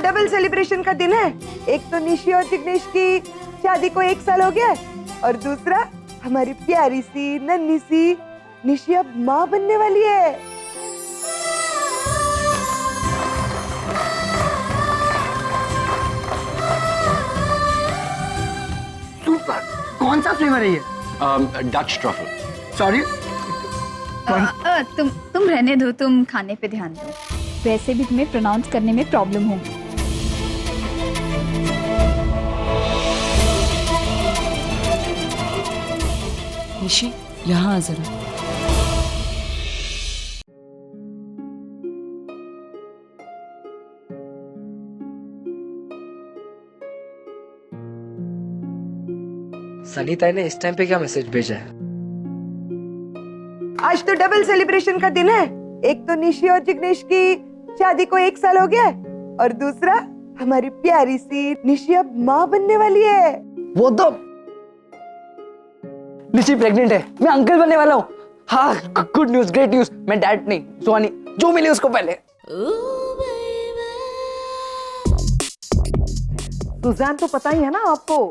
Double celebration का दिन है। एक तो निशी और जिग्नेश की शादी को 1 साल हो गया है और दूसरा हमारी प्यारी सी नन्ही सी निशी अब माँ बनने वाली है। सुपर। कौन सा फ्लेवर है ये? Dutch truffle. सॉरी। तुम रहने दो, तुम खाने पे ध्यान दो। वैसे भी तुम्हें प्रोनाउंस करने में प्रॉब्लम होगी। निशी, यहाँ आ जरा। सनी ताई ने इस टाइम पे क्या मैसेज भेजा है? आज तो डबल सेलिब्रेशन का दिन है। एक तो निशी और जिग्नेश की शादी को 1 साल हो गया है और दूसरा हमारी प्यारी सी निशी अब माँ बनने वाली है। वो तो निशी प्रेग्नेंट है। मैं अंकल बनने वाला हूँ। हाँ, गुड न्यूज, ग्रेट न्यूज। मैं डैड नहीं, सुहानी जो मिली उसको पहले। सुजैन तो पता ही है ना आपको?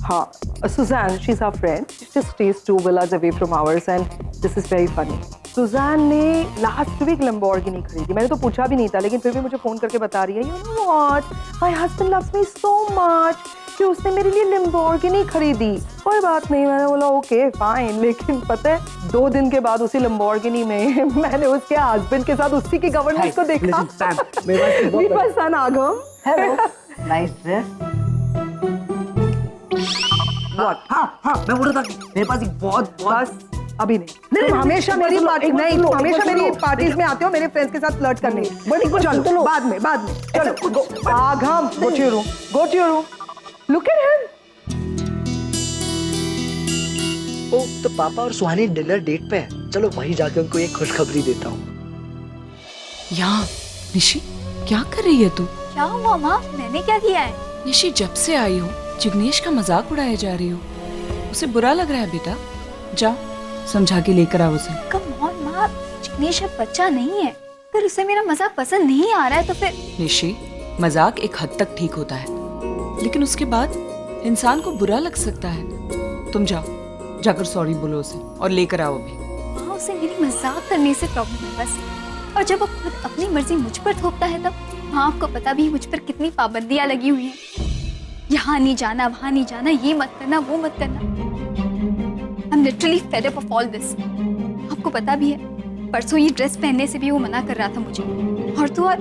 हाँ, Suzanne, she's our friend. She just stays 2 villas away from ours and this is very funny. Suzanne ने लास्ट वीक Lamborghini खरीदी। मैंने तो पूछा भी नहीं था, लेकिन फिर भी मुझे फोन करके बता रही है, you know what? My husband loves me so much कि उसने मेरे लिए Lamborghini खरीदी। कोई बात नहीं, मैंने बोला ओके फाइन। लेकिन पता है 2 दिन के बाद उसी Lamborghini में मैंने उसके हस्बैंड के साथ उसी की गवर्नेंस को देखा। मेरे पास सन आगम। Hello, nice dress. हाँ, मैं बोल रहा था मेरे पास एक बहुत बस अभी नहीं। तुम हमेशा मेरी पार्टी नहीं, तुम हमेशा मेरी पार्टीज में आते हो मेरे फ्रेंड्स के साथ फ्लर्ट करने। चलो बाद में चलो आगम, go to your room, look at him। ओ, तो पापा और सुहानी डिनर डेट पे है। चलो वहीं जाके उनको एक खुशखबरी देता हूँ। यहाँ निशी, क्या कर रही है तू? क्या हुआ माँ? मैंने क्या किया है? निशी, जब से आई हो जिग्नेश का मजाक उड़ाए जा रही हो। उसे बुरा लग रहा है बेटा। जा समझा के लेकर आओ उसे। कम ऑन माँ, जिग्नेश अब बच्चा नहीं है। अगर उसे मेरा मजाक पसंद नहीं आ रहा है तो फिर। निशी, मजाक एक हद तक ठीक होता है, लेकिन उसके बाद इंसान को बुरा लग सकता है। तुम जाओ, जाकर सॉरी बोलो उसे और लेकर आओ अभी। माँ, उसे मेरी मजाक करने से प्रॉब्लम है बस। और जब वो खुद अपनी मर्जी मुझ पर थोपता है तब। हाँ, आपको पता भी है मुझ पर कितनी पाबंदियां लगी हुई हैं। यहाँ नहीं जाना, वहाँ नहीं जाना, ये मत करना, वो मत करना। I'm literally fed up of all this. आपको पता भी है, परसों ये ड्रेस पहनने से भी वो मना कर रहा था मुझे। और तो और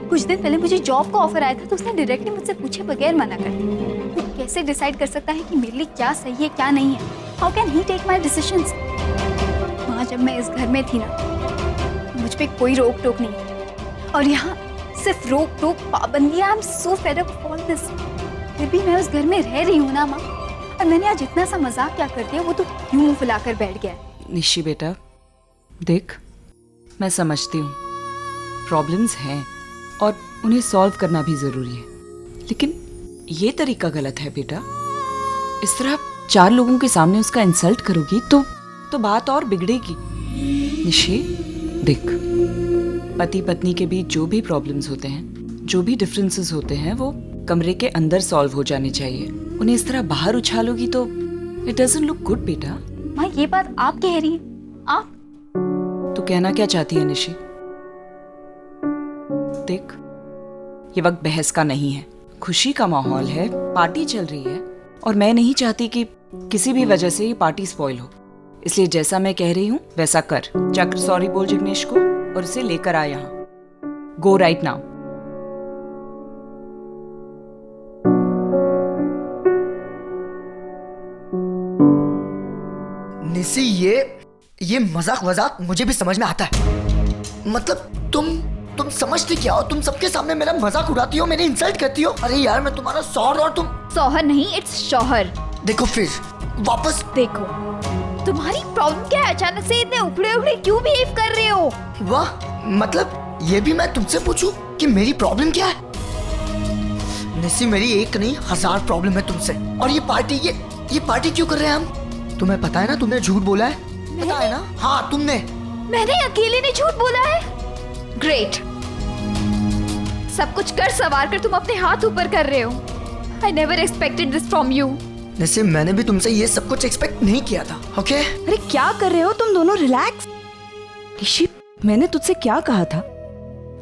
कुछ दिन पहले मुझे जॉब का ऑफर आया था तो उसने डायरेक्टली मुझसे पूछे बगैर मना कर दिया। वो कैसे डिसाइड कर सकता है कि मेरे लिए क्या सही है क्या नहीं है? How can he take my decisions? वहाँ जब मैं इस घर में थी ना, मुझ पे कोई रोक टोक नहीं है। और यहाँ सिर्फ रोक टोक, पाबंदियां। I'm so fed up of all this. फिर भी मैं उस घर में रह रही हूँ ना माँ। और मैंने आज इतना सा मजाक क्या कर दिया, वो तो यूं मुंह फुलाकर बैठ गया। निशी बेटा, देख, मैं समझती हूँ प्रॉब्लम्स हैं और उन्हें सॉल्व करना भी जरूरी है, लेकिन ये तरीका गलत है बेटा। इस तरह 4 लोगों के सामने उसका इंसल्ट करोगी तो बात और बिगड़ेगी। निशी देख, पति पत्नी के बीच जो भी प्रॉब्लम्स होते हैं, जो भी डिफरेंसेस होते हैं, वो कमरे के अंदर सॉल्व हो जाने चाहिए। उन्हें इस तरह बाहर उछालोगी तो इट डजंट लुक गुड बेटा। माँ, ये बात आप कह रही हैं? आप? तो कहना क्या चाहती है निशी? देख, ये वक्त बहस का नहीं है, खुशी का माहौल है, पार्टी चल रही है और मैं नहीं चाहती कि किसी भी वजह से ये पार्टी स्पॉइल हो। इसलिए जैसा मैं कह रही हूँ वैसा कर। जाकर सॉरी बोल जिग्नेश को और उसे लेकर आ यहाँ। Go right now. निशी, ये मजाक मुझे भी समझ में आता है। मतलब तुम समझती क्या हो? तुम सबके सामने मेरा मजाक उड़ाती हो, मेरी इंसल्ट करती हो। अरे यार, मैं तुम्हारा शौहर और तुम। शौहर नहीं, इट्स शौहर। देखो फिर वापस देखो, तुम्हारी प्रॉब्लम क्या है? अचानक से इतने उखड़े क्यों बिहेव कर रहे हो? वाह, मतलब ये भी मैं तुमसे पूछूं कि मेरी प्रॉब्लम क्या है? निशी, मेरी एक नहीं 1000 प्रॉब्लम है तुमसे। और ये पार्टी क्यों कर रहे हैं हम? तुम्हें पता है ना, तुमने झूठ बोला है। पता है ना? हाँ, मैंने अकेले ने झूठ बोला है? ग्रेट। सब कुछ कर सवार कर तुम अपने हाथ ऊपर कर रहे हो। I never expected this from you. निस्सी, मैंने भी तुमसे ये सब कुछ एक्सपेक्ट नहीं किया था, ओके? अरे क्या कर रहे हो तुम दोनों? रिलैक्स। निशी, मैंने तुझसे क्या कहा था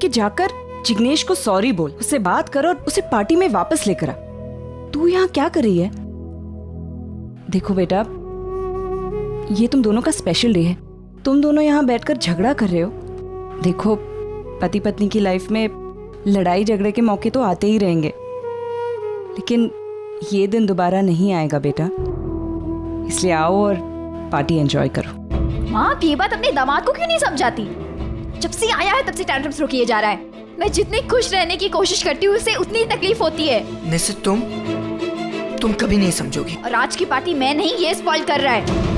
कि जाकर जिग्नेश को सॉरी बोल, उससे बात कर और उसे पार्टी में वापस लेकर आ। तू यहाँ क्या कर रही है? देखो बेटा, ये तुम दोनों का स्पेशल डे है। तुम दोनों यहाँ बैठकर झगड़ा कर रहे हो। देखो, पति पत्नी की लाइफ में लड़ाई झगड़े के मौके तो आते ही रहेंगे, लेकिन ये दिन दोबारा नहीं आएगा बेटा। इसलिए आओ और पार्टी एंजॉय करो। माँ, आप ये बात अपने दामाद को क्यों नहीं समझाती? जब से आया है तब से टैंट्रम्स किए जा रहा है। मैं जितनी खुश रहने की कोशिश करती हूँ उसे उतनी तकलीफ होती है। निस्सी, तुम कभी नहीं समझोगी। और आज की पार्टी मैं नहीं, ये स्पॉइल कर रहा है।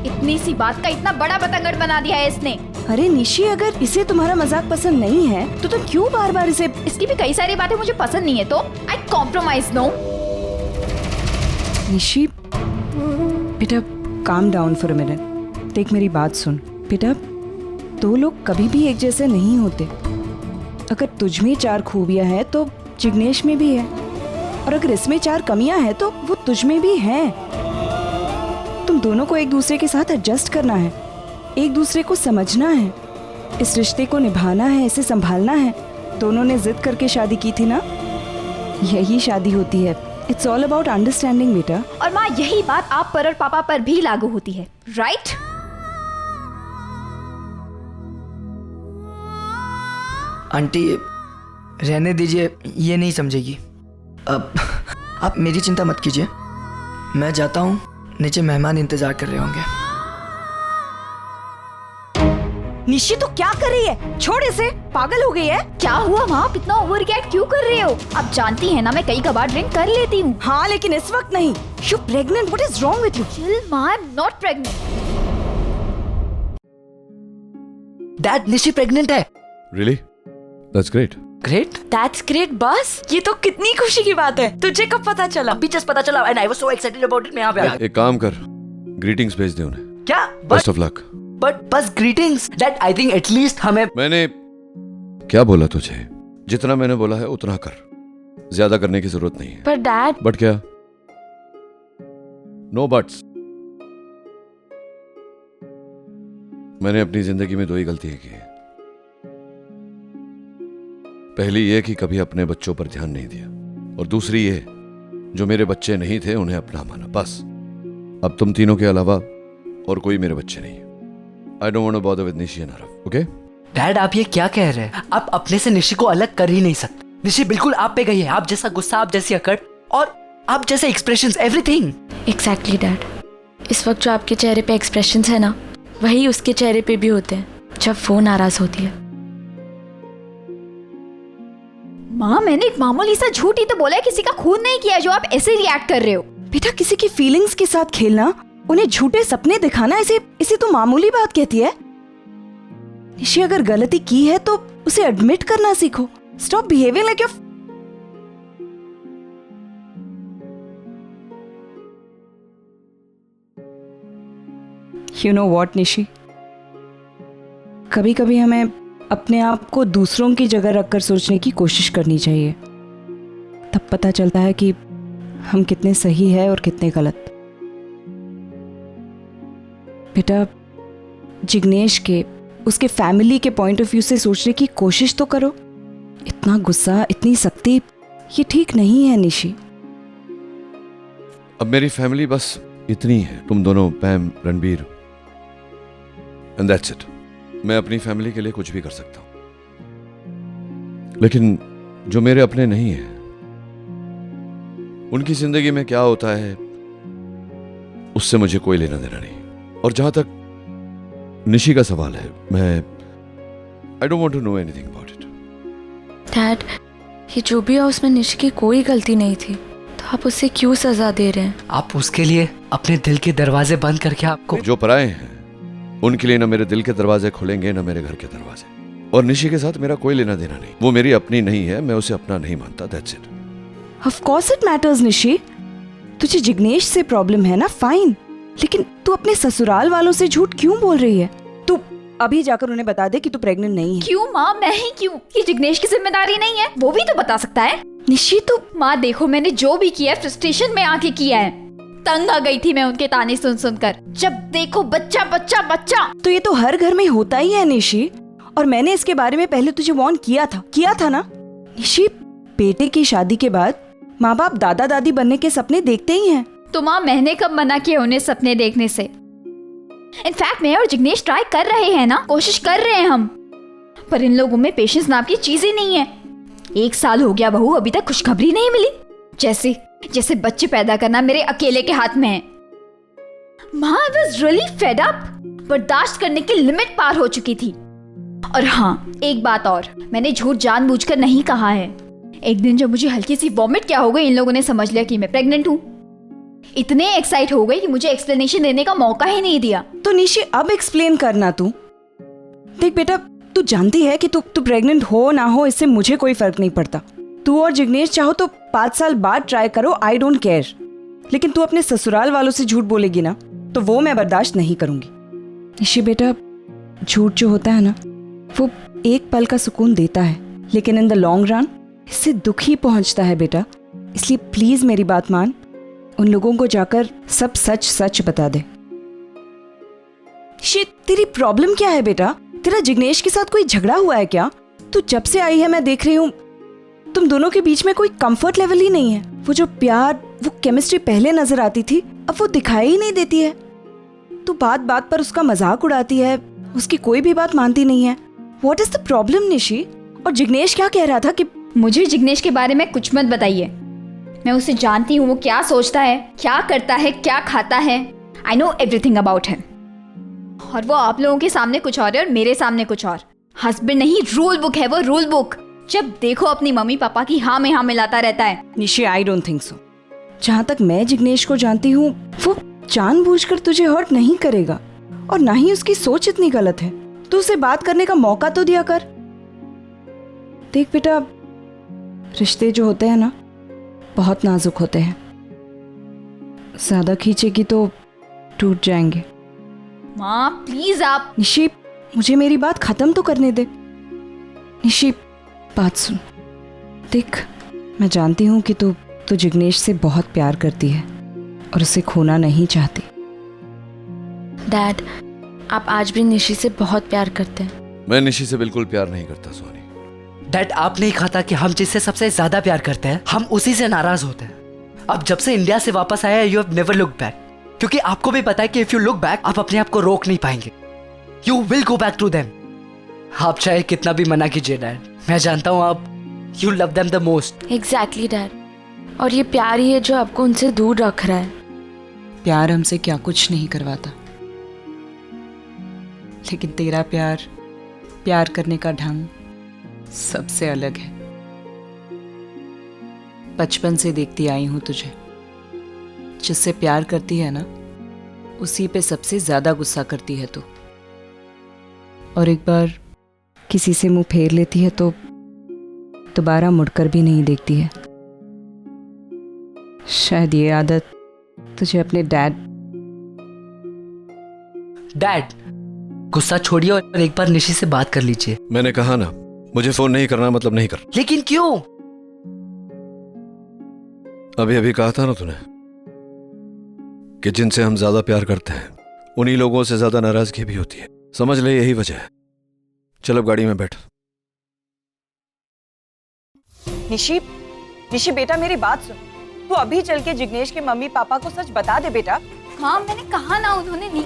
इतनी सी बात का इतना बड़ा बतंगड़ बना दिया है इसने। अरे निशी, अगर इसे तुम्हारा मजाक पसंद नहीं है तो तुम क्यों बार बार इसे? इसकी भी कई सारी बातें मुझे पसंद नहीं है, तो आई कॉम्प्रोमाइज। नो निशी, बेटा calm down for a minute. देख, मेरी बात सुन बेटा, दो लोग कभी भी एक जैसे नहीं होते। अगर तुझ में 4 खूबियां हैं तो जिग्नेश में भी है, और अगर इसमें 4 कमियां हैं तो वो तुझ में भी हैं। तुम दोनों को एक दूसरे के साथ एडजस्ट करना है, एक दूसरे को समझना है, इस रिश्ते को निभाना है, इसे संभालना है। दोनों ने जिद करके शादी की थी ना, यही शादी होती है। इट्स ऑल अबाउट अंडरस्टैंडिंग बेटा। और माँ, यही बात आप पर और पापा पर भी लागू होती है, राइट? आंटी, रहने दीजिए, ये नहीं समझेगी। अब आप मेरी चिंता मत कीजिए, मैं जाता हूँ, नीचे मेहमान इंतजार कर रहे होंगे। निशी, तो क्या कर रही है? छोड़ इसे, पागल हो गई है? क्या हुआ माँ, आप इतना ओवर रिएक्ट क्यों कर रहे हो? आप जानती हैं ना मैं कई कबार ड्रिंक कर लेती हूँ। हाँ, लेकिन इस वक्त नहीं। You pregnant, what is wrong with you? Chill माँ, I am not pregnant. Dad, Nishi pregnant है। Really? That's great. Great. That's great बस, ये तो कितनी खुशी की बात है। तुझे कब पता चला? अभी जस्ट पता चला and I was so excited about it. मैं यहाँ पे आ गया। एक काम कर, ग्रीटिंग्स भेज दे उन्हें। क्या? Best of luck. बट बस greetings dad, I think at least हमें। मैंने क्या बोला तुझे? जितना मैंने बोला है उतना कर, ज्यादा करने की जरूरत नहीं है। पर डैड। बट क्या? No buts. मैंने अपनी जिंदगी में 2 ही गलतियां की है। पहली ये कि कभी अपने बच्चों पर ध्यान नहीं दिया, और दूसरी ये, जो मेरे बच्चे नहीं थे उन्हें अपना माना। बस, अब तुम तीनों के अलावा और कोई मेरे बच्चे नहीं है। I don't want to bother with Nishi and Arav, okay? Dad, आप ये क्या कह रहे हैं? आप अपने से निशी को अलग कर ही नहीं सकते। निशी बिल्कुल आप पे गई है। आप जैसा गुस्सा, आप जैसी अकड़ और आप जैसे एक्सप्रेशंस, एवरीथिंग। एग्जैक्टली डैड, इस वक्त जो आपके चेहरे पे एक्सप्रेशंस है ना, वही उसके चेहरे पे भी होते हैं जब वो नाराज होती है। माँ, मैंने एक मामूली सा झूठ ही तो बोला है, किसी का खून नहीं किया जो आप ऐसे रिएक्ट कर रहे हो। बेटा, किसी की फीलिंग्स के साथ खेलना, उन्हें झूठे सपने दिखाना, इसे तो मामूली बात कहती है। निशी, अगर गलती की है तो उसे एडमिट करना सीखो। Stop behaving like your. You know what Nishi, कभी कभी हमें अपने आप को दूसरों की जगह रखकर सोचने की कोशिश करनी चाहिए। तब पता चलता है कि हम कितने सही है और कितने गलत। बेटा, जिग्नेश के, उसके फैमिली के पॉइंट ऑफ व्यू से सोचने की कोशिश तो करो। इतना गुस्सा, इतनी सख्ती, ये ठीक नहीं है निशी। अब मेरी फैमिली बस इतनी है, तुम दोनों, पैम, रणबीर, एंड दैट्स इट। मैं अपनी फैमिली के लिए कुछ भी कर सकता हूं, लेकिन जो मेरे अपने नहीं है, उनकी जिंदगी में क्या होता है उससे मुझे कोई लेना देना नहीं। और जहां तक निशी का सवाल है, मैं I don't want to know anything about it. Dad, ये जो भी है उसमें निशी की कोई गलती नहीं थी, तो आप उसे क्यों सजा दे रहे हैं? आप उसके लिए अपने दिल के दरवाजे बंद करके आपको जो पराए हैं उनके लिए ना मेरे दिल के दरवाजे खुलेंगे ना मेरे घर के दरवाजे। और निशी के साथ मेरा कोई लेना देना नहीं। वो मेरी अपनी नहीं है, मैं उसे अपना नहीं मानता। That's it. Of course it matters Nishi. तुझे जिग्नेश से प्रॉब्लम है ना, फाइन, लेकिन तू अपने ससुराल वालों से झूठ क्यों बोल रही है? अभी जाकर उन्हें बता दे कि तू प्रेग्नेंट नहीं है। क्यों माँ, मैं ही क्यों? ये जिग्नेश की जिम्मेदारी नहीं है? वो भी तो बता सकता है। निशी तो माँ देखो, मैंने जो भी किया है फ्रस्ट्रेशन में आके किया है। तंग आ गई थी मैं उनके ताने सुन सुनकर। जब देखो बच्चा बच्चा बच्चा। तो ये तो हर घर में होता ही है निशी, और मैंने इसके बारे में पहले तुझे वार्न किया था ना। निशी, बेटे की शादी के बाद माँ बाप दादा दादी बनने के सपने देखते ही हैं। तो माँ, मैंने कब मना किया उन्हें सपने देखने से? इनफैक्ट मैं और जिग्नेश ट्राई कर रहे हैं ना, कोशिश कर रहे हैं हम, पर इन लोगों में पेशेंस नाम की चीज ही नहीं है। 1 साल हो गया बहू, अभी तक खुशखबरी नहीं मिली। जैसे बच्चे पैदा करना मेरे अकेले के हाथ में है। माँ, I was really fed up. बर्दाश्त करने की लिमिट पार हो चुकी थी। और हाँ, एक बात और, मैंने झूठ जानबूझकर नहीं कहा है। एक दिन जब मुझे हल्की सी वॉमिट क्या हो गई, इन लोगों ने समझ लिया कि मैं प्रेग्नेंट हूँ। इतने एक्साइट हो गई कि मुझे एक्सप्लेनेशन देने का मौका ही नहीं दिया। तो निशी, अब एक्सप्लेन करना तू। देख बेटा, तू जानती है कि तू प्रेग्नेंट हो ना हो, इससे मुझे कोई फर्क नहीं पड़ता। तू और जिग्नेश चाहो तो 5 साल बाद ट्राई करो, आई डोंट केयर। लेकिन तू अपने ससुराल वालों से झूठ बोलेगी ना, तो वो मैं बर्दाश्त नहीं करूंगी। निशी बेटा, झूठ जो होता है ना, वो एक पल का सुकून देता है, लेकिन इन द लॉन्ग रन इससे दुख ही पहुंचता है बेटा। इसलिए प्लीज मेरी बात मान, उन लोगों को जाकर सब सच सच बता दे। निशी, तेरी प्रॉब्लम क्या है बेटा? तेरा जिग्नेश के साथ कोई झगड़ा हुआ है क्या? तू जब से आई है मैं देख रही हूँ, तुम दोनों के बीच में कोई कंफर्ट लेवल ही नहीं है। वो जो प्यार, वो केमिस्ट्री पहले नजर आती थी, अब वो दिखाई ही नहीं देती है। तू बात बात पर उसका मजाक उड़ाती है, उसकी कोई भी बात मानती नहीं है। What is the problem Nishi? और जिग्नेश क्या कह रहा था कि मुझे जिग्नेश के बारे में कुछ मत बताइए। मैं उसे जानती हूँ, वो क्या सोचता है, क्या करता है, क्या खाता है। I know everything about him. और वो आप लोगों के सामने कुछ और है और मेरे सामने कुछ और। हस्बैंड नहीं, रूल बुक है वो, रूल बुक। जब देखो अपनी मम्मी पापा की हाँ में हाँ मिलाता रहता है। Nishi, I don't think so. जहाँ तक मैं जिग्नेश को जानती हूँ, वो जानबूझकर तुझे हर्ट नहीं करेगा, और ना ही उसकी सोच इतनी गलत है। तू उसे बात करने का मौका तो दिया कर। देख बेटा, रिश्ते जो होते हैं ना, बहुत नाजुक होते हैं। ज्यादा खींचेगी तो टूट जाएंगे। माँ प्लीज आप। निशी, मुझे मेरी बात खत्म तो करने दे। निशी, बात सुन। देख, मैं जानती हूँ कि तू जिग्नेश से बहुत प्यार करती है और उसे खोना नहीं चाहती। डैड, आप आज भी निशी से बहुत प्यार करते हैं। मैं निशी से बिल्कुल प्यार नहीं करता सोनी। डैड, आप नहीं खाता कि हम जिससे सबसे ज्यादा प्यार करते हैं, हम उसी से नाराज होते हैं। अब जब से इंडिया से वापस आया, you have never look back, क्योंकि आपको भी पता है कि इफ यू लुक बैक, आप अपने आप को रोक नहीं पाएंगे। You will go back to them. आप चाहे कितना भी मना कीजिए डैड, मैं जानता हूँ आप you love them the most. Exactly dad, और ये प्यार ही है जो आपको उनसे दूर रख रहा है। प्यार हमसे क्या कुछ नहीं करवाता, लेकिन तेरा प्यार करने का ढंग सबसे अलग है। बचपन से देखती आई हूं तुझे, जिससे प्यार करती है ना, उसी पे सबसे ज्यादा गुस्सा करती है तू। और एक बार किसी से मुंह फेर लेती है तो दोबारा मुड़कर भी नहीं देखती है। शायद ये आदत तुझे अपने डैड गुस्सा छोड़िए और एक बार निशी से बात कर लीजिए। मैंने कहा ना, मुझे फोन नहीं करना मतलब नहीं कर। लेकिन क्यों? अभी अभी कहा था ना तूने कि जिनसे हम ज्यादा प्यार करते हैं, उन्हीं लोगों से ज्यादा नाराजगी भी होती है। समझ ले, यही वजह है। चल अब गाड़ी में बैठ। निशी बेटा, मेरी बात सुन। तू अभी चल के जिग्नेश के मम्मी पापा को सच बता दे बेटा। हाँ, मैंने कहा ना, उन्होंने नहीं।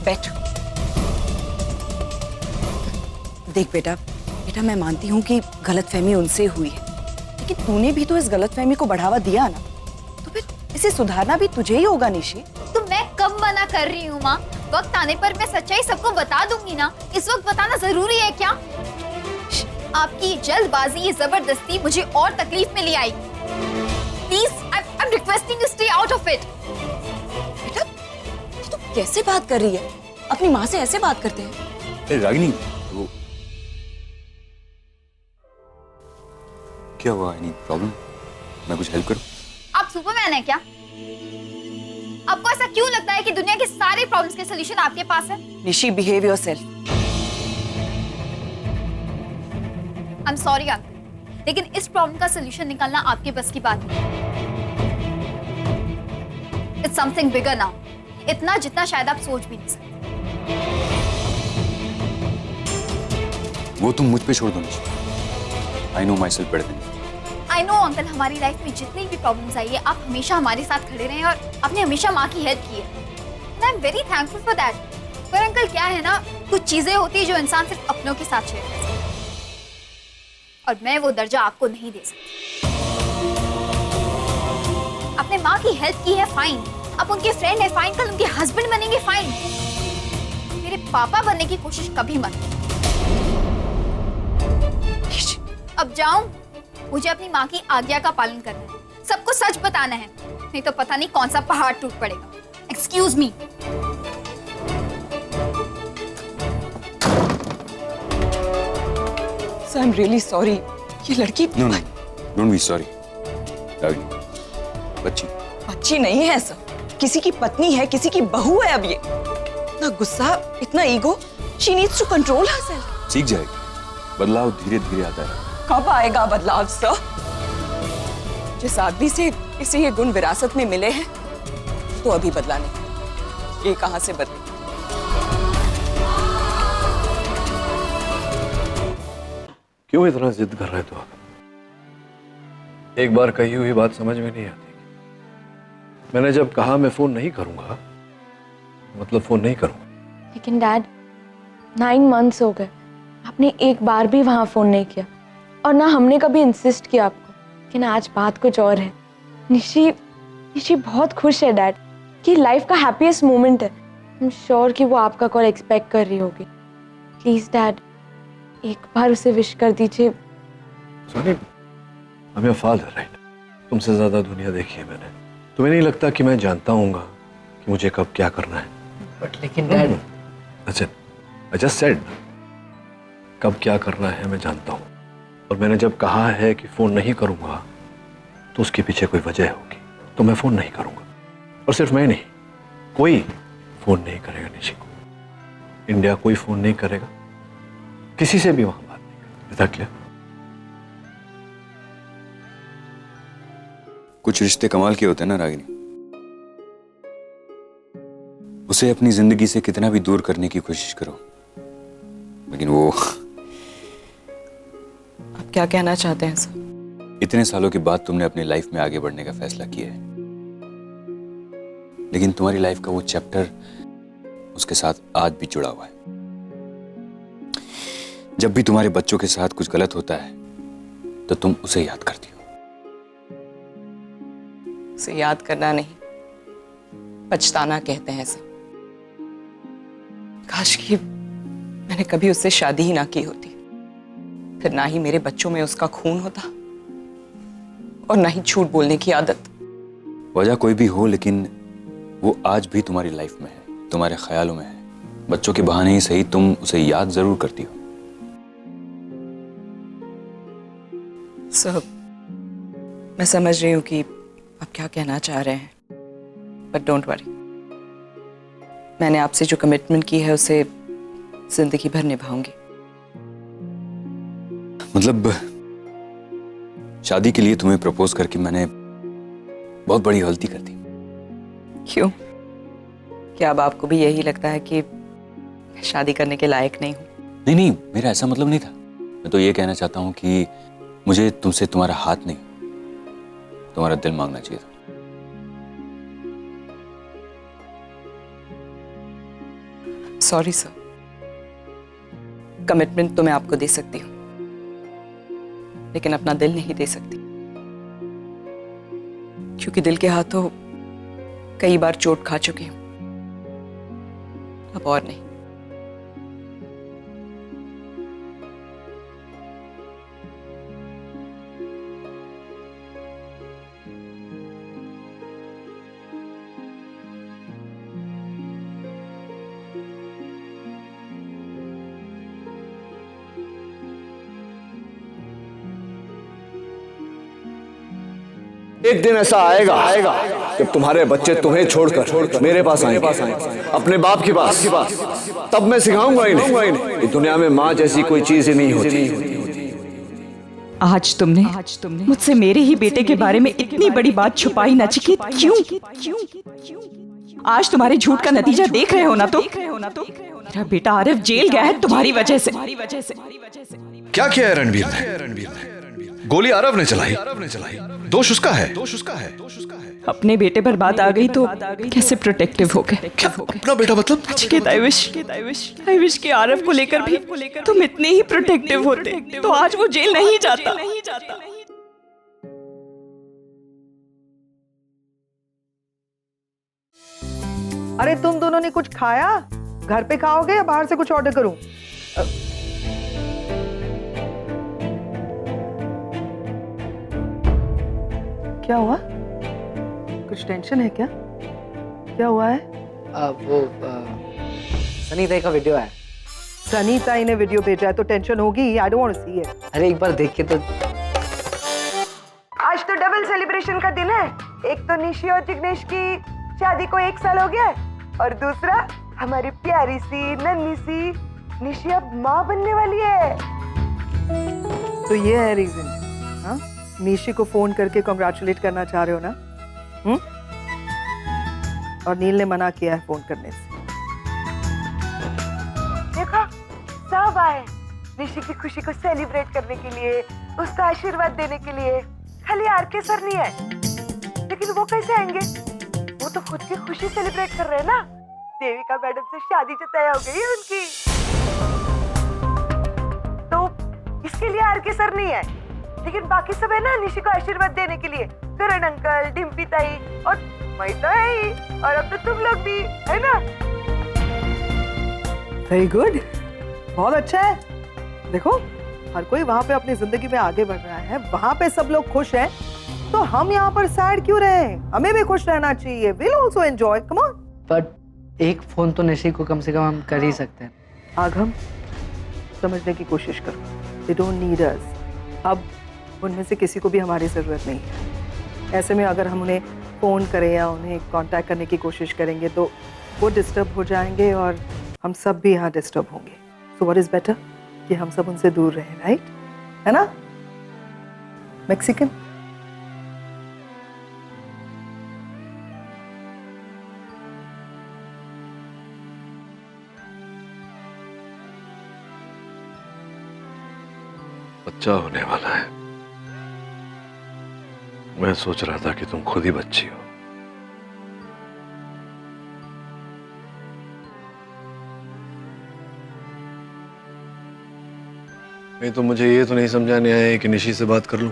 बैठ। देख बेटा, मैं मानती हूँ कि गलतफहमी उनसे हुई है, लेकिन तूने भी तो इस गलतफहमी को बढ़ावा दिया ना, तो फिर इसे सुधारना भी तुझे ही होगा निशी। तो मैं कब मना कर रही हूँ माँ? वक्त आने पर मैं सच्चाई सबको बता दूंगी ना। इस वक्त बताना जरूरी है क्या? आपकी ये जल्दबाजी, ये जबरदस्ती मुझे और तकलीफ में ले आई। Please, I am requesting you stay out of it. बेटा, तू कैसे बात कर रही है? अपनी माँ से ऐसे बात करते हैं? रागिनी, वो क्या हुआ? Any problem? मैं कुछ हेल्प करूं? आप सुपरमैन है क्या? आपको ऐसा क्यों लगता है कि दुनिया के सारे प्रॉब्लम्स के सॉल्यूशन आपके पास है? Nishi, behave yourself. I am sorry uncle, लेकिन इस प्रॉब्लम का सॉल्यूशन निकालना आपके बस की बात नहीं। इट्स समथिंग बिगर नाउ, इतना जितना शायद आप सोच भी नहीं सकते। वो तुम मुझ पे छोड़ दो Nishi. I know my self better than. I know uncle, हमारी लाइफ में जितनी भी प्रॉब्लम्स आई है, आप हमेशा हमारे साथ खड़े रहे और आपने हमेशा माँ की हेल्प की है। I am very thankful for that. पर अंकल क्या है ना, कुछ चीजें होती है जो इंसान सिर्फ अपनों के साथ शेयर कर सकता है, और मैं वो दर्जा आपको नहीं दे सकती। आपने माँ की हेल्प की है, फाइन। आप उनके फ्रेंड है, फाइन। कल उनके हस्बैंड बनेंगे, फाइन। मेरे पापा बनने की कोशिश कभी मत। अब जाऊं? मुझे अपनी माँ की आज्ञा का पालन करना है, सबको सच बताना है, नहीं तो पता नहीं कौन सा पहाड़ टूट पड़ेगा। Excuse me. Sir, I am really sorry. ये लड़की no no, don't be sorry. बच्ची अच्छी नहीं है सर, किसी की पत्नी है, किसी की बहू है। अब ये इतना गुस्सा, इतना ego, she needs to control herself. सीख जाएगी, बदलाव धीरे धीरे आता है। कब आएगा बदलाव सर? जिस आदमी से इसे ये गुण विरासत में मिले हैं, तो अभी बदला नहीं, ये कहां से बदले? क्यों इतना जिद कर रहे हो आप? एक बार कही हुई बात समझ में नहीं आती। मैंने जब कहा मैं फोन नहीं करूंगा, मतलब फोन नहीं करूंगा। लेकिन डैड, 9 मंथ्स हो गए, आपने एक बार भी वहाँ फ़ोन नहीं किया, और ना हमने कभी इंसिस्ट किया आपको। लेकिन आज बात कुछ और है। निशी बहुत खुश है डैड, कि लाइफ का हैप्पीएस्ट मोमेंट है। आई एम श्योर कि वो आपका कॉल एक्सपेक्ट कर रही होगी। प्लीज़ डैड, एक बार उसे विश कर दीजिए। Soni, I'm your father, right? तुमसे ज्यादा दुनिया देखी है मैंने। तुम्हें नहीं लगता कि मैं जानता हूँगा कि मुझे कब क्या करना है? बट लेकिन डैड, अच्छा, I just said, कब क्या करना है मैं जानता हूँ, और मैंने जब कहा है कि फोन नहीं करूंगा तो उसके पीछे कोई वजह होगी, तो मैं फोन नहीं करूंगा। और सिर्फ मैं नहीं, कोई फोन नहीं करेगा निशी को। इंडिया कोई फोन नहीं करेगा, किसी से भी वहां बात नहीं करेगा। Is that clear? कुछ रिश्ते कमाल के होते हैं ना रागिनी। उसे अपनी जिंदगी से कितना भी दूर करने की कोशिश करो, लेकिन वो। आप क्या कहना चाहते हैं सर? इतने सालों के बाद तुमने अपनी लाइफ में आगे बढ़ने का फैसला किया है, लेकिन तुम्हारी लाइफ का वो चैप्टर उसके साथ आज भी जुड़ा हुआ है। जब भी तुम्हारे बच्चों के साथ कुछ गलत होता है तो तुम उसे याद करती हो। उसे याद करना नहीं, पछताना कहते हैं सर। काश कि मैंने कभी उससे शादी ही ना की होती, फिर ना ही मेरे बच्चों में उसका खून होता, और ना ही झूठ बोलने की आदत। वजह कोई भी हो, लेकिन वो आज भी तुम्हारी लाइफ में है, तुम्हारे ख्यालों में है। बच्चों के बहाने ही सही, तुम उसे याद जरूर करती हो। सर, मैं समझ रही हूँ कि आप क्या कहना चाह रहे हैं, बट डोंट वरी, मैंने आपसे जो कमिटमेंट की है उसे जिंदगी भर निभाऊंगी। मतलब शादी के लिए तुम्हें प्रपोज करके मैंने बहुत बड़ी गलती कर दी। क्यों? क्या अब आपको भी यही लगता है कि शादी करने के लायक नहीं हूं? नहीं नहीं, मेरा ऐसा मतलब नहीं था। मैं तो ये कहना चाहता हूँ कि मुझे तुमसे तुम्हारा हाथ नहीं, तुम्हारा दिल मांगना चाहिए था। सॉरी सर, कमिटमेंट तो मैं आपको दे सकती हूँ, लेकिन अपना दिल नहीं दे सकती, क्योंकि दिल के हाथों कई बार चोट खा चुकी हूं, अब और नहीं। एक दिन ऐसा आएगा जब तुम्हारे बच्चे तुम्हें छोड़कर मेरे पास आएंगे, अपने बाप के पास। तब मैं सिखाऊंगा इन्हें कि दुनिया में माँ जैसी कोई चीज ही नहीं होती। आज तुमने मुझसे मेरे ही बेटे के बारे में इतनी बड़ी बात छुपाई नचिकेत, क्यों? आज तुम्हारे झूठ का नतीजा देख रहे हो ना? तो मेरा बेटा आरिफ जेल गया है तुम्हारी वजह से। क्या किया है रणबीर ने? गोली आरव ने चलाई। दोष उसका है। अपने बेटे पर बात आ गई तो कैसे प्रोटेक्टिव हो गए? क्या अपना बेटा मतलब? नचिकेत, आई विश कि आरव को लेकर भी तुम इतने ही प्रोटेक्टिव होते तो आज वो जेल नहीं जाता। अरे तुम दोनों ने कुछ खाया? घर पे खाओगे या बाहर से कुछ ऑर्डर करूं? क्या हुआ? कुछ टेंशन है क्या? क्या हुआ है? सनी ताई का वीडियो है। सनी ताई ने वीडियो भेजा है तो टेंशन होगी। I don't want to see it. अरे एक बार देख के तो। आज तो डबल सेलिब्रेशन का दिन है। एक तो निशी और जिग्नेश की शादी को 1 साल हो गया है और दूसरा हमारी प्यारी सी नन्ही सी निशी अब माँ बनने वाली है। तो ये है रीजन? हाँ, निशी को फोन करके कांग्रेचुलेट करना चाह रहे हो ना? और नील ने मना किया है फोन करने से। देखो सब आए निशी की खुशी को सेलिब्रेट करने के लिए, उसका आशीर्वाद देने के लिए। खाली आरके सर नहीं है, लेकिन वो कैसे आएंगे? वो तो खुद की खुशी सेलिब्रेट कर रहे हैं ना। देविका मैडम से शादी जो तय हो गई है उनकी, तो इसके लिए आरके सर नहीं है, लेकिन बाकी सब है ना निशी को आशीर्वाद देने के लिए। करण अंकल, डिम्पी ताई और मैं तो है ही, और अब तो तुम लोग भी है ना। वेरी गुड, बहुत अच्छा है। देखो हर कोई वहाँ पे अपनी जिंदगी में आगे बढ़ रहा है, वहाँ पे सब लोग खुश हैं, तो हम यहाँ पर सैड क्यों रहे? हमें भी खुश रहना चाहिए। We'll also enjoy. Come on. But एक फोन तो निशी को कम से कम हम कर ही सकते हैं। आगम, समझने की कोशिश करो। They don't need us. अब उनमें से किसी को भी हमारी जरूरत नहीं है। ऐसे में अगर हम उन्हें फोन करें या उन्हें कांटेक्ट करने की कोशिश करेंगे तो वो डिस्टर्ब हो जाएंगे और हम सब भी यहाँ डिस्टर्ब होंगे। So what is better? कि हम सब उनसे दूर रहें, राइट? है ना? मैक्सिकन। बच्चा होने वाला है। मैं सोच रहा था कि तुम खुद ही बच्ची हो। नहीं तो मुझे ये तो नहीं समझाने आए कि निशी से बात कर लूं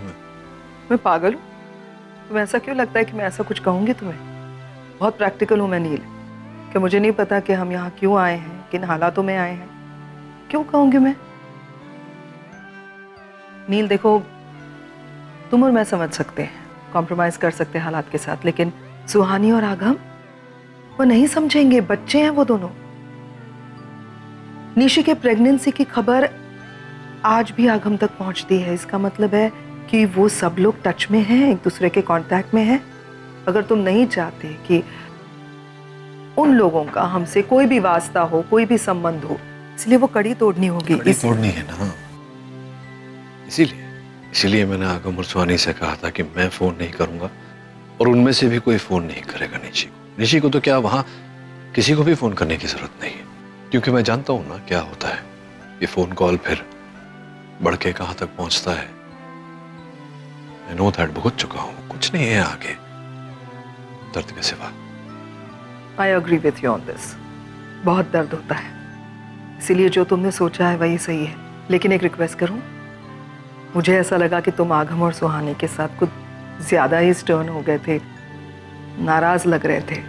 मैं पागल हूँ? तुम्हें ऐसा क्यों लगता है कि मैं ऐसा कुछ कहूंगी तुम्हें? बहुत प्रैक्टिकल हूँ मैं नील, कि मुझे नहीं पता कि हम यहाँ क्यों आए हैं, किन हालातों में आए हैं। क्यों कहूंगी मैं? नील देखो, तुम और मैं समझ सकते हैं, कॉम्प्रोमाइज कर सकते हैं हालात के साथ, लेकिन सुहानी और आगम वो नहीं समझेंगे। बच्चे हैं वो दोनों। निशी के प्रेगनेंसी की खबर आज भी आगम तक पहुंचती है। इसका मतलब है कि वो सब लोग टच में हैं, एक दूसरे के कांटेक्ट में हैं। अगर तुम नहीं चाहते कि उन लोगों का हमसे कोई भी वास्ता हो, कोई भी संबंध हो, इसलिए वो कड़ी तोड़नी होगी। तोड़नी है ना, इसीलिए मैंने आगम और सुहानी से कहा था कि मैं फोन नहीं करूंगा और उनमें से भी कोई फोन नहीं करेगा निशी को तो क्या वहां किसी को भी फोन करने की जरूरत नहीं है, क्योंकि मैं जानता हूं ना क्या होता है। ये फोन कॉल फिर बढ़ के कहां तक पहुंचता है। मैं नो दैट भुगत चुका हूं, कुछ नहीं है आगे दर्द के सिवा। I agree with you on this. बहुत दर्द होता है, इसीलिए जो तुमने सोचा है वही सही है। लेकिन एक रिक्वेस्ट करूं, मुझे ऐसा लगा कि तुम आगम और सुहानी के साथ कुछ ज्यादा ही स्टर्न हो गए थे, नाराज लग रहे थे,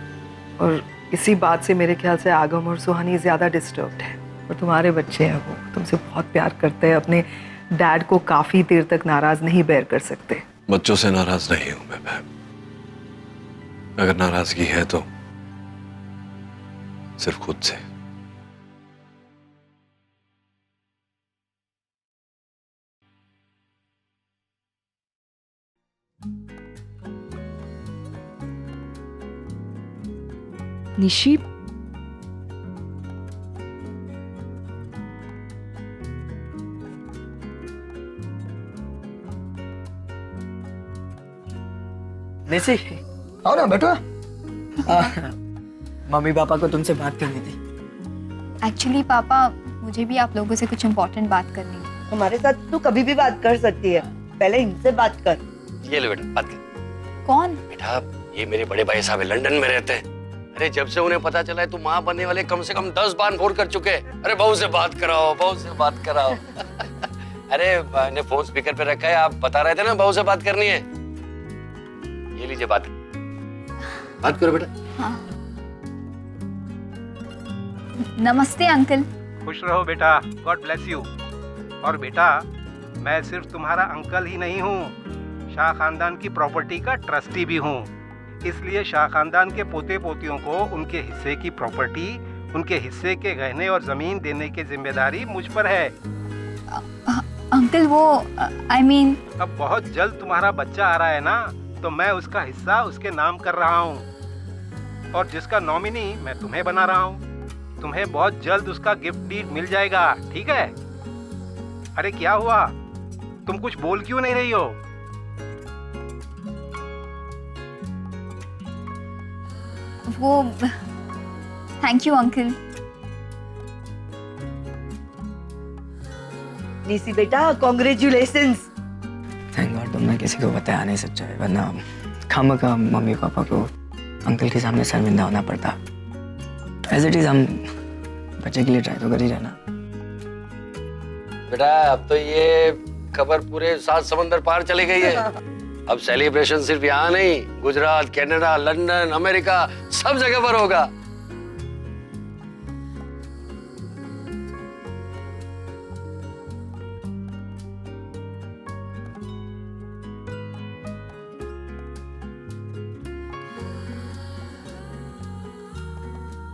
और इसी बात से मेरे ख्याल से आगम और सुहानी ज्यादा डिस्टर्ब्ड है। और तुम्हारे बच्चे हैं, वो तुमसे बहुत प्यार करते हैं, अपने डैड को काफी देर तक नाराज नहीं बेयर कर सकते। बच्चों से नाराज नहीं हूं मैं बहन। अगर नाराजगी है तो सिर्फ खुद से। निशी, निशी, आओ ना बैठो। मम्मी पापा को तुमसे बात करनी थी। एक्चुअली पापा, मुझे भी आप लोगों से कुछ इम्पोर्टेंट बात करनी है। हमारे साथ तू कभी भी बात कर सकती है, पहले इनसे बात कर। ये लो बेटा, बात कर। कौन? बेटा, ये मेरे बड़े भाई साहब है, लंदन में रहते हैं। अरे जब से उन्हें पता चला है तू माँ बनने वाले, कम से कम 10 बार फोन कर चुके हैं। अरे बहू से बात कराओ, बहू से बात कराओ। अरे मैंने फोन स्पीकर पे रखा है, आप बता रहे थे ना बहू से बात करनी है। ये लीजिए बात करो बेटा। हाँ। नमस्ते अंकल। खुश रहो बेटा, गॉड ब्लेस यू। और बेटा, मैं सिर्फ तुम्हारा अंकल ही नहीं हूँ, शाह खानदान की प्रॉपर्टी का ट्रस्टी भी हूँ। इसलिए शाह खानदान के पोते पोतियों को उनके हिस्से की प्रॉपर्टी, उनके हिस्से के गहने और जमीन देने की जिम्मेदारी मुझ पर है। अंकल वो I mean... अब बहुत जल्द तुम्हारा बच्चा आ रहा है ना, तो मैं उसका हिस्सा उसके नाम कर रहा हूँ, और जिसका नॉमिनी मैं तुम्हें बना रहा हूँ। तुम्हें बहुत जल्द उसका गिफ्ट डीड मिल जाएगा, ठीक है? अरे क्या हुआ, तुम कुछ बोल क्यों नहीं रही हो? वो थैंक यू अंकल। निशी बेटा, कॉन्ग्रेचुलेशंस। थैंक गॉड तुमने किसी को बताया नहीं सच्चाई, वरना खामखा मम्मी पापा को अंकल के सामने शर्मिंदा होना पड़ता। एज इट इज हम बच्चे के लिए ट्राई तो कर ही रहना। बेटा, अब तो ये खबर पूरे 7 समंदर पार चली गई है। अब सेलिब्रेशन सिर्फ यहाँ नहीं, गुजरात, कनाडा, लंदन, अमेरिका, सब जगह पर होगा।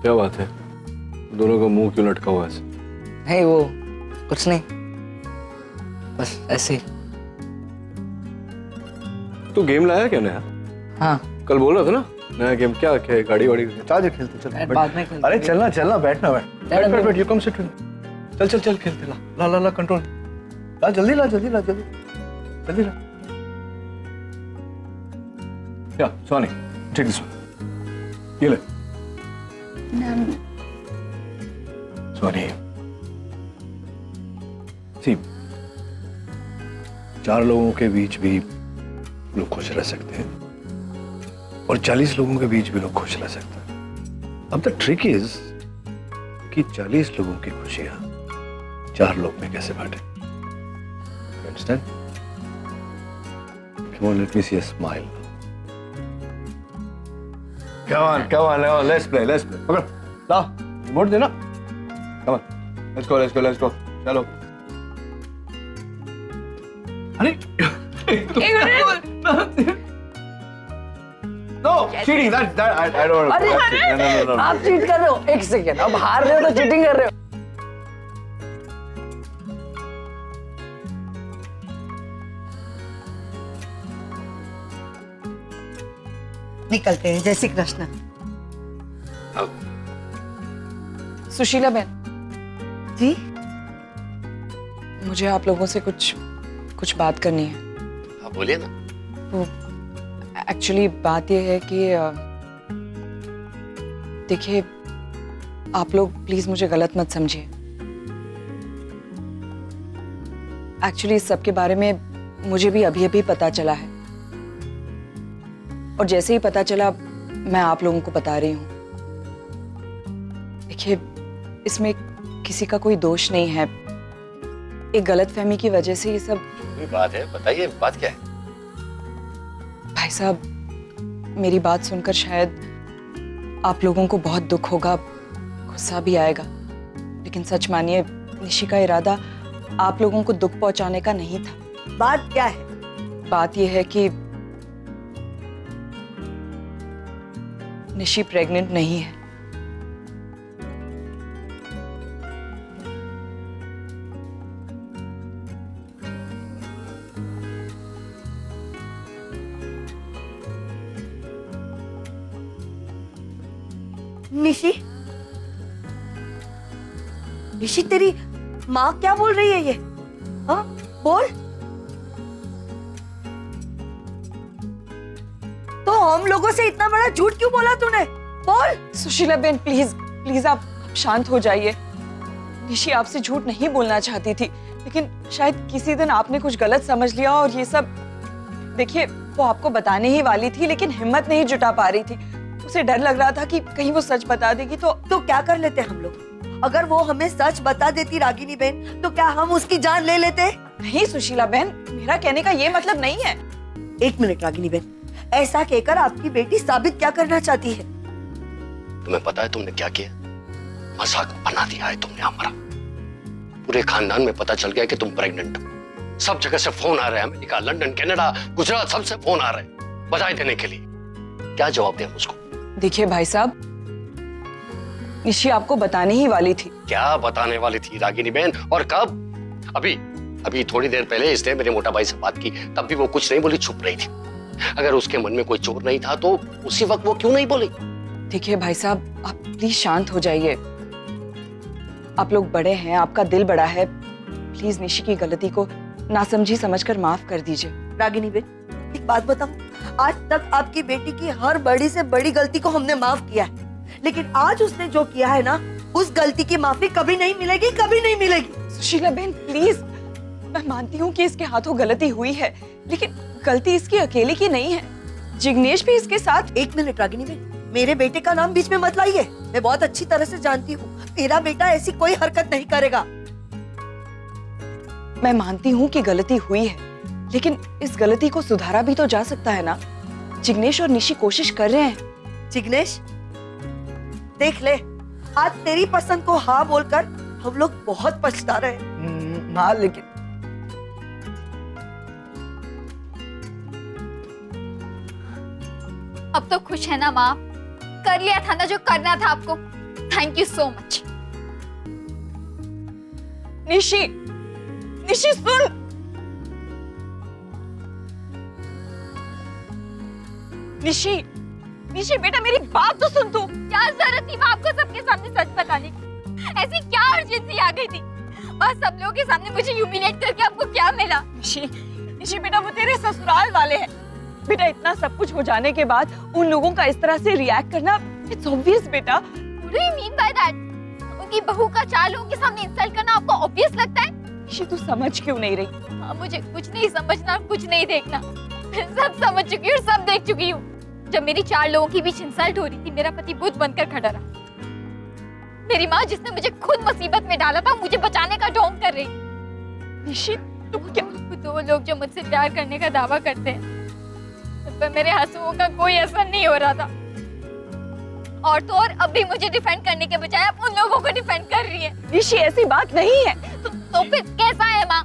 क्या बात है, दोनों का मुंह क्यों लटका हुआ है? नहीं वो कुछ नहीं, बस ऐसे ही। तू गेम लाया क्या नया? हाँ कल बोल रहा था ना नया गेम। क्या क्या गाड़ी वाड़ी चार्जर खेलते? चल बाद में खेलते। अरे चलना चलना, बैठना बैठ यू कम सिट। चल चल चल खेलते। ला ला ला कंट्रोल, ला जल्दी ला जल्दी ला जल्दी जल्दी ला। या सोनी टेक दिस वन, ये ले सोनी। सी 4 लोगों के बीच भी लोग खुश रह सकते हैं, और 40 लोगों के बीच भी लोग खुश रह सकते हैं। अब द ट्रिक इज कि 40 लोगों की खुशियां 4 लोग में कैसे बांटे। Understand? Come on, let me see a smile. Come on, let's play. पकड़, ला, रिमोट देना। Come on, let's go. चलो। अरे, No, cheating. That I don't. No. आप चीट कर रहे हो। एक सेकेंड, अब हार रहे हो तो चीटिंग कर रहे हो। निकलते हैं। जय श्री कृष्ण। सुशीला बहन जी, मुझे आप लोगों से कुछ बात करनी है। आप बोलिए ना। वो एक्चुअली बात यह है कि देखिए, आप लोग प्लीज मुझे गलत मत समझिए। एक्चुअली इस सब के बारे में मुझे भी अभी पता चला है, और जैसे ही पता चला मैं आप लोगों को बता रही हूँ। देखिए, इसमें किसी का कोई दोष नहीं है, एक गलतफहमी की वजह से ये सब। कोई बात है, बताइए बात क्या है? भाई साहब, मेरी बात सुनकर शायद आप लोगों को बहुत दुख होगा, गुस्सा भी आएगा, लेकिन सच मानिए निशी का इरादा आप लोगों को दुख पहुंचाने का नहीं था। बात क्या है? बात यह है कि निशी प्रेग्नेंट नहीं है। निशी, निशी तेरी माँ क्या बोल रही है ये? हाँ बोल। तो हम लोगों से इतना बड़ा झूठ क्यों बोला तूने? बोल। सुशीला बहन प्लीज प्लीज आप शांत हो जाइए। निशी आपसे झूठ नहीं बोलना चाहती थी, लेकिन शायद किसी दिन आपने कुछ गलत समझ लिया और ये सब। देखिए वो आपको बताने ही वाली थी, लेकिन हिम्मत नहीं जुटा पा रही थी। उसे डर लग रहा था कि कहीं वो सच बता देगी तो क्या कर लेते हम लोग? अगर वो हमें सच बता देती रागिनी बहन, तो क्या हम उसकी जान ले लेते? नहीं सुशीला बहन, मेरा कहने का ये मतलब नहीं है। एक मिनट रागिनी बहन, ऐसा कहकर आपकी बेटी साबित क्या करना चाहती है? तुम्हें पता है तुमने क्या किया? मजाक बना दिया है तुमने हमारा। पूरे खानदान में पता चल गया कि तुम प्रेग्नेंट हो। सब जगह से फोन आ रहे हैं, अमेरिका, लंदन, कनाडा, गुजरात, सबसे फोन आ रहे हैं बधाई देने के लिए। क्या जवाब दें उसको? देखिए भाई साहब, निशी आपको बताने ही वाली थी। क्या बताने वाली थी रागिनी बहन, और कब? अभी थोड़ी देर पहले इसने मेरे मोटा भाई से बात की, तब भी वो कुछ नहीं बोली, चुप रही थी। अगर उसके मन में कोई चोर नहीं था तो उसी वक्त वो क्यों नहीं बोली? देखिए भाई साहब, आप प्लीज शांत हो जाइए। आप लोग बड़े हैं, आपका दिल बड़ा है। प्लीज निशी की गलती को नासमझी समझकर माफ कर दीजिए। रागिनी बहन एक बात बताऊं, आज तक आपकी बेटी की हर बड़ी से बड़ी गलती को हमने माफ किया है, लेकिन आज उसने जो किया है ना, उस गलती की माफी कभी नहीं मिलेगी, कभी नहीं मिलेगी। सुशीला बहन प्लीज, मैं मानती हूँ कि इसके हाथों गलती हुई है, लेकिन गलती इसकी अकेले की नहीं है। जिग्नेश भी इसके साथ। एक मिनट रागिनी बहन, मेरे बेटे का नाम बीच में मत लाइए। मैं बहुत अच्छी तरह से जानती हूँ मेरा बेटा ऐसी कोई हरकत नहीं करेगा। मैं मानती हूँ कि गलती हुई है, लेकिन इस गलती को सुधारा भी तो जा सकता है ना। जिग्नेश और निशी कोशिश कर रहे हैं। जिग्नेश देख ले, आज तेरी पसंद को हाँ बोलकर हम लोग बहुत पछता रहे हैं। माँ लेकिन अब तो खुश है ना माँ? कर लिया था ना जो करना था आपको। Thank you so much. Nishi, Nishi सुन। निशी, निशी बेटा मेरी बात तो सुन तू। क्या जरूरत थी माँ आपको सबके सामने सच बताने की? ऐसी क्या अर्जेंसी आ गई थी? बस सब लोगों के सामने मुझे ह्यूमिलेट करके आपको क्या मिला? निशी, निशी बेटा वो तेरे ससुराल वाले हैं। बेटा इतना सब कुछ हो जाने के बाद उन लोगों का इस तरह से रिएक्ट करना, इट्स ऑब्वियस बेटा। What do you mean by that? उनकी बहू का 4 लोगों के सामने इंसल्ट करना आपको ऑब्वियस लगता है? निशी तू समझ क्यों नहीं रही? हाँ, मुझे कुछ नहीं समझना, कुछ नहीं देखना। मैं सब समझ चुकी हूँ, सब देख चुकी हूँ। जब मेरी 4 लोगों के बीच इंसल्ट हो रही थी, मेरा पति बुत बनकर खड़ा रहा। मेरी माँ जिसने मुझे खुद मुसीबत में डाला था, मुझे बचाने का ढोंग कर रही। निशी तू क्या? 2 लोग जो मुझसे प्यार करने का दावा करते हैं, उन पर मेरे आंसुओं का कोई असर नहीं हो रहा था। और तो और अब भी मुझे डिफेंड करने के बजाय आप उन लोगों को डिफेंड कर रही है। निशी ऐसी बात नहीं है। तो फिर कैसा है माँ?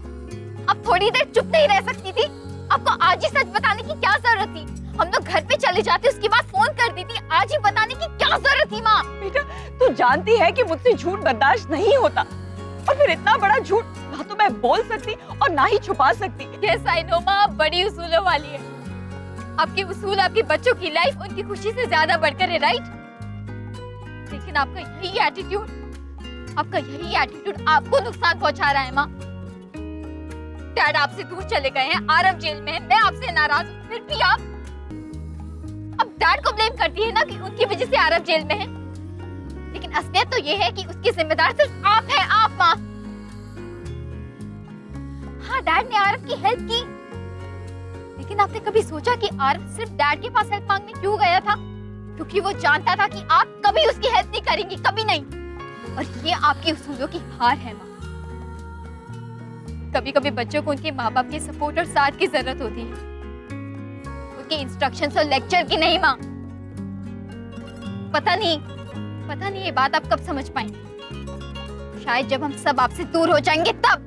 अब थोड़ी देर चुप नहीं रह सकती थी? आपको आज ही सच बताने की क्या जरूरत थी? हम लोग घर पे चले जाते, उसके बाद फोन कर दी थी। आज ही बताने की क्या जरूरत थी माँ? बेटा तू जानती है कि मुझसे झूठ बर्दाश्त नहीं होता, और फिर इतना बड़ा झूठ ना तो मैं बोल सकती और ना ही छुपा सकती। यस आई नो माँ, आप बड़ी उसूलों वाली है। आपके उसूल आपके बच्चों की लाइफ, उनकी खुशी से ज्यादा बढ़कर है, राइट? लेकिन आपका यही एटीट्यूड आपको नुकसान पहुंचा रहा है माँ। डैड आपसे दूर चले गए हैं, आरव जेल में है, मैं आपसे नाराज हूँ, फिर भी आप अब डैड को ब्लेम करती है ना कि उनकी वजह से आरव जेल में है। लेकिन असलियत तो ये है कि उसकी जिम्मेदार सिर्फ आप हैं, आप माँ। हाँ डैड ने आरव की हेल्प की, लेकिन आपने कभी सोचा कि आरव सिर्फ डैड के पास हेल्प मांगने क्यों गया था? क्योंकि वो जानता था कि आप कभी उसकी हेल्प नहीं करेंगी, कभी नहीं। और ये आपकी उसूलों की हार है माँ। कभी कभी बच्चों को उनके माँ बाप के सपोर्ट और साथ की जरूरत होती है, उनके इंस्ट्रक्शंस और लेक्चर की नहीं माँ। पता नहीं ये बात आप कब समझ पाएंगे। शायद जब हम सब आपसे दूर हो जाएंगे तब।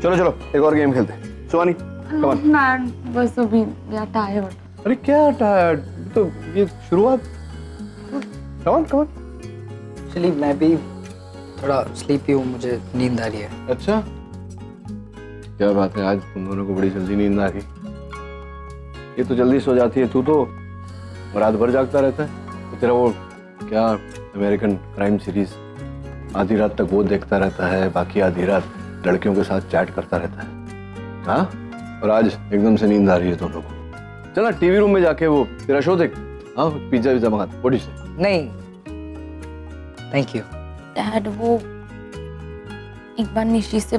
चलो चलो एक और गेम खेलते हैं। सुहानी कम ऑन। मैं बस अभी या टायर्ड। अरे क्या टायर्ड, तो ये शुरुआत। कम ऑन एक्चुअली मैं भी थोड़ा स्लीपी हूँ, मुझे नींद आ रही है। अच्छा, क्या बात है, आज तुम दोनों को बड़ी जल्दी नींद आ गई। ये तो जल्दी सो जाती है, तू तो रात भर जागता रहता है। तो तेरा वो क्या अमेरिकन क्राइम सीरीज आधी रात तक वो देखता रहता है, बाकी आधी रात लड़कियों के साथ चैट करता रहता है। हाँ, और आज एकदम से नींद आ रही है दोनों को। चला टीवी रूम में जाके वो तेरा शो देख। हाँ, पिज्जा विज्जा मंगा। What is it? नहीं थैंक यू। डैड, वो एक बार निशी से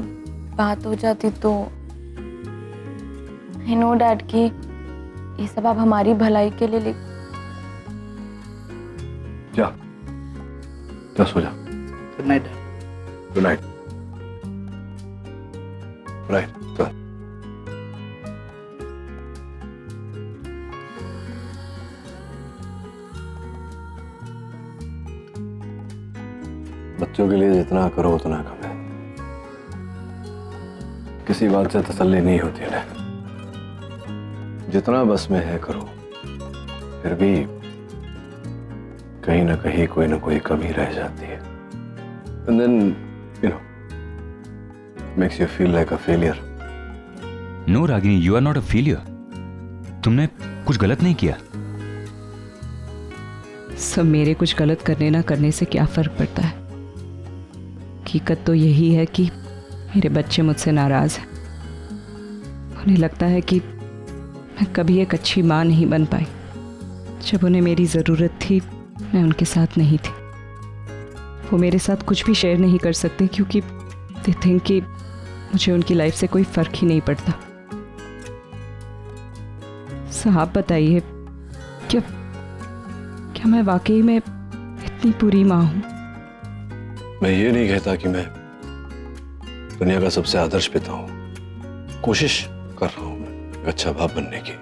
बात हो जाती तो। आई नो डैड कि ये सब आप हमारी भलाई के लिए लिख। जा सो जा। Good night. Good night. Right, चल। बच्चों के लिए जितना करो उतना कम है। किसी बात से तसल्ली नहीं होती ना। जितना बस में है करो, फिर भी कहीं ना कहीं कोई ना कोई कमी रह जाती है। And then, you know, makes you feel like a failure. No Ragini, you are not a failure. तुमने कुछ गलत नहीं किया। सब मेरे कुछ गलत करने ना करने से क्या फर्क पड़ता है। हकीकत तो यही है कि मेरे बच्चे मुझसे नाराज हैं। उन्हें लगता है कि मैं कभी एक अच्छी माँ नहीं बन पाई। जब उन्हें मेरी ज़रूरत थी मैं उनके साथ नहीं थी। वो मेरे साथ कुछ भी शेयर नहीं कर सकते क्योंकि दे थिंक कि मुझे उनकी लाइफ से कोई फ़र्क ही नहीं पड़ता। साहब बताइए, क्या मैं वाकई में इतनी बुरी माँ हूँ? मैं ये नहीं कहता कि मैं दुनिया का सबसे आदर्श पिता हूँ। कोशिश कर रहा हूँ मैं एक अच्छा बाप बनने की।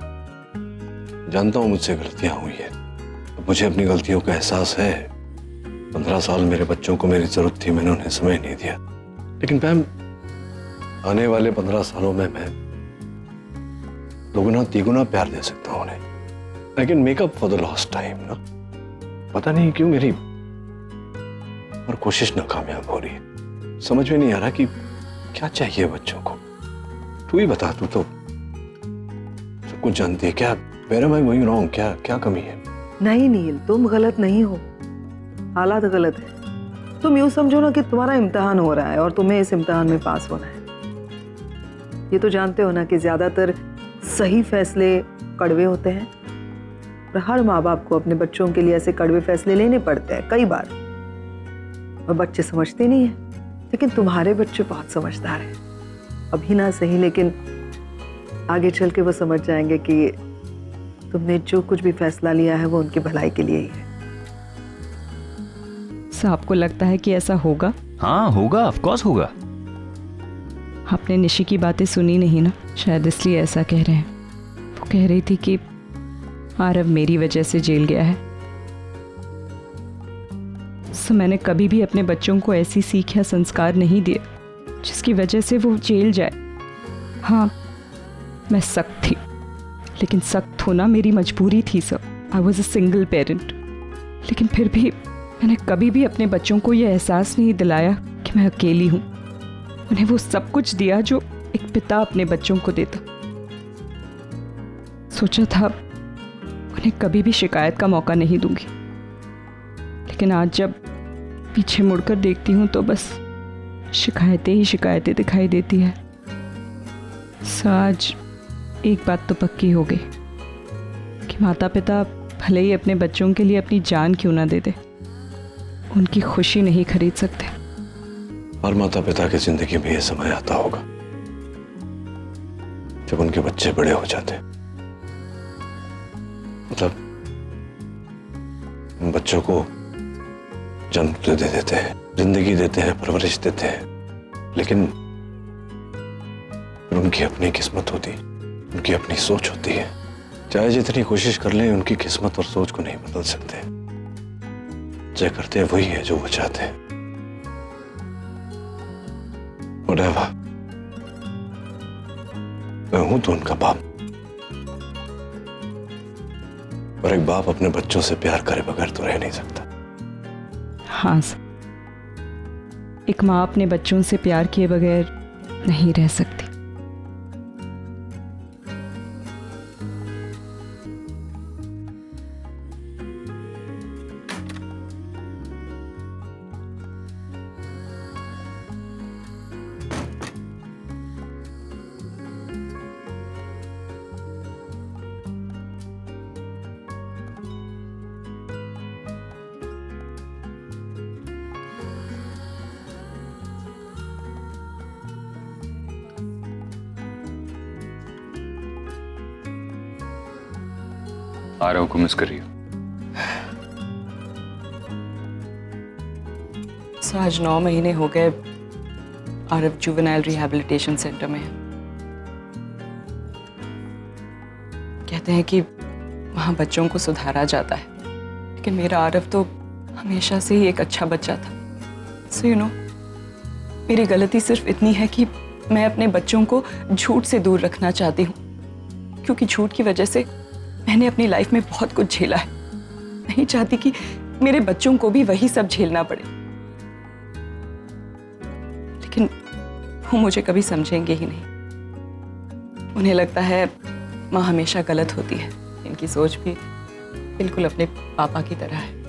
जानता हूँ मुझसे गलतियां हुई है, मुझे अपनी गलतियों का एहसास है। 15 साल मेरे बच्चों को मेरी जरूरत थी, मैंने उन्हें समय नहीं दिया। लेकिन मैम, आने वाले 15 सालों में मैं दोगुना तिगुना प्यार दे सकता हूँ उन्हें। I can make up for the lost time ना। पता नहीं क्यों मेरी और कोशिश नाकामयाब हो रही है। समझ में नहीं आ रहा कि क्या चाहिए बच्चों को। तू ही बता, तू तो सब कुछ जानती है। क्या where am I going wrong? क्या कमी है? नहीं नील, तुम गलत नहीं हो, हालात गलत है। तुम यूं समझो ना कि तुम्हारा इम्तिहान हो रहा है और तुम्हें इस इम्तिहान में पास होना है। ये तो जानते हो ना कि ज्यादातर सही फैसले कड़वे होते हैं और हर माँ बाप को अपने बच्चों के लिए ऐसे कड़वे फैसले लेने पड़ते हैं कई बार, और बच्चे समझते नहीं है। लेकिन तुम्हारे बच्चे बहुत समझदार हैं। अभी ना सही, लेकिन आगे चल के वो समझ जाएंगे कि तुमने जो कुछ भी फैसला लिया है वो उनकी भलाई के लिए ही है। साहब को लगता है कि ऐसा होगा? हाँ होगा, ऑफ कोर्स होगा। आपने निशी की बातें सुनी नहीं ना, शायद इसलिए ऐसा कह रहे हैं। वो कह रही थी कि आरव मेरी वजह से जेल गया है। सो मैंने कभी भी अपने बच्चों को ऐसी सीख या संस्कार नहीं दिए जिसकी वजह से वो जेल जाए। हाँ, मैं सख्त थी, लेकिन सख्त होना मेरी मजबूरी थी sir. I was a single parent. लेकिन फिर भी मैंने कभी भी अपने बच्चों को यह एहसास नहीं दिलाया कि मैं अकेली हूँ। उन्हें वो सब कुछ दिया जो एक पिता अपने बच्चों को देता। सोचा था उन्हें कभी भी शिकायत का मौका नहीं दूंगी, लेकिन आज जब पीछे मुड़कर देखती हूँ तो बस शिकायतें ही शिकायतें दिखाई देती है। आज एक बात तो पक्की हो गई कि माता पिता भले ही अपने बच्चों के लिए अपनी जान क्यों ना दे दे, उनकी खुशी नहीं खरीद सकते। और माता पिता की जिंदगी में यह समय आता होगा जब उनके बच्चे बड़े हो जाते, मतलब बच्चों को जन्म तो दे देते हैं, जिंदगी देते हैं, परवरिश देते हैं, लेकिन उनकी अपनी किस्मत होती, उनकी अपनी सोच होती है। चाहे जितनी कोशिश कर लें, उनकी किस्मत और सोच को नहीं बदल सकते। जो करते हैं वही है जो वो चाहते हैं। Whatever. मैं हूं तो उनका बाप, और एक बाप अपने बच्चों से प्यार करे बगैर तो रह नहीं सकता। हाँ सर, एक माँ अपने बच्चों से प्यार किए बगैर नहीं रह सकती। आरव को मिस कर रही हो? सो आज 9 महीने हो गए आरव जुवेनाइल रिहैबिलिटेशन सेंटर में है। कहते हैं कि वहाँ बच्चों को सुधारा जाता है, लेकिन मेरा आरव तो हमेशा से ही एक अच्छा बच्चा था। सो यू नो, मेरी गलती सिर्फ इतनी है कि मैं अपने बच्चों को झूठ से दूर रखना चाहती हूँ, क्योंकि झूठ की वजह से मैंने अपनी लाइफ में बहुत कुछ झेला है। नहीं चाहती कि मेरे बच्चों को भी वही सब झेलना पड़े, लेकिन वो मुझे कभी समझेंगे ही नहीं। उन्हें लगता है माँ हमेशा गलत होती है। इनकी सोच भी बिल्कुल अपने पापा की तरह है।